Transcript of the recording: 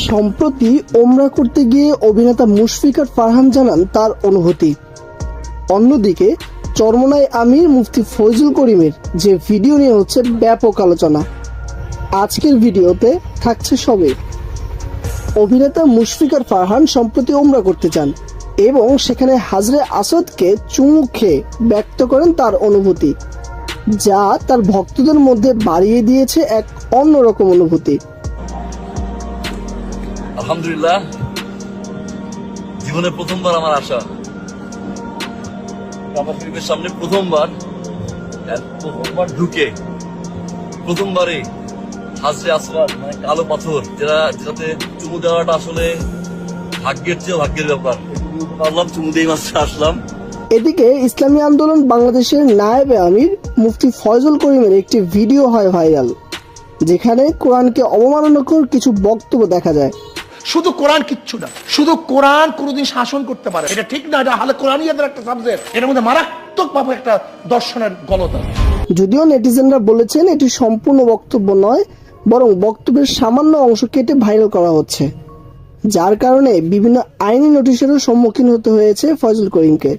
সম্প্রতি ওমরা করতে গিয়ে অভিনেতা মুশফিকার ফারহান জানান তার অনুভূতি। অন্যদিকে চরমোনাই আমির মুফতি ফয়জুল করিমের যে ভিডিও নিয়ে হচ্ছে ব্যাপক আলোচনা। আজকের ভিডিওতে থাকছে সবে। অভিনেতা মুশফিকার ফারহান সম্প্রতি ওমরা করতে চান এবং সেখানে হাজরে আসওয়াদকে চুমু খেয়ে ব্যক্ত করেন তার অনুভূতি, যা তার ভক্তদের মধ্যে বাড়িয়ে দিয়েছে এক অন্যরকম অনুভূতি। আলহামদুলিল্লাহ, জীবনে প্রথমবার আমার আশা আমার শরীফের সামনে প্রথমবার ঢুকে প্রথমবারে হাজরে আসওয়াদ মানে কালো পাথর যেটাতে চুমু দেওয়াটা আসলে ভাগ্যের চেয়ে ভাগ্যের ব্যাপার। পারলাম, চুমু দিয়ে মাত্র আসলাম। এদিকে ইসলামী আন্দোলন বাংলাদেশের নায়েবে আমির মুফতি ফয়জুল করিমের একটি ভিডিও হয় ভাইরাল, যেখানে কোরআনকে অবমাননাকর কিছু বক্তব্য দেখা যায়। শুধু কোরআন কিচ্ছু না, শুধু কোরআন কোনোদিন শাসন করতে পারে এটা ঠিক না। এটা হালে কোরআনিয়াদের একটা সাবজেক্ট, এর মধ্যে মারাত্মক ভাবে একটা দর্শনের গলতা। যদিও নেটিজেনরা বলেছেন এটি সম্পূর্ণ বক্তব্য নয়, বরং বক্তব্যের সামান্য অংশ কেটে ভাইরাল করা হচ্ছে, যার কারণে বিভিন্ন আইনি নোটিশেরও সম্মুখীন হতে হয়েছে ফয়জুল করিমকে।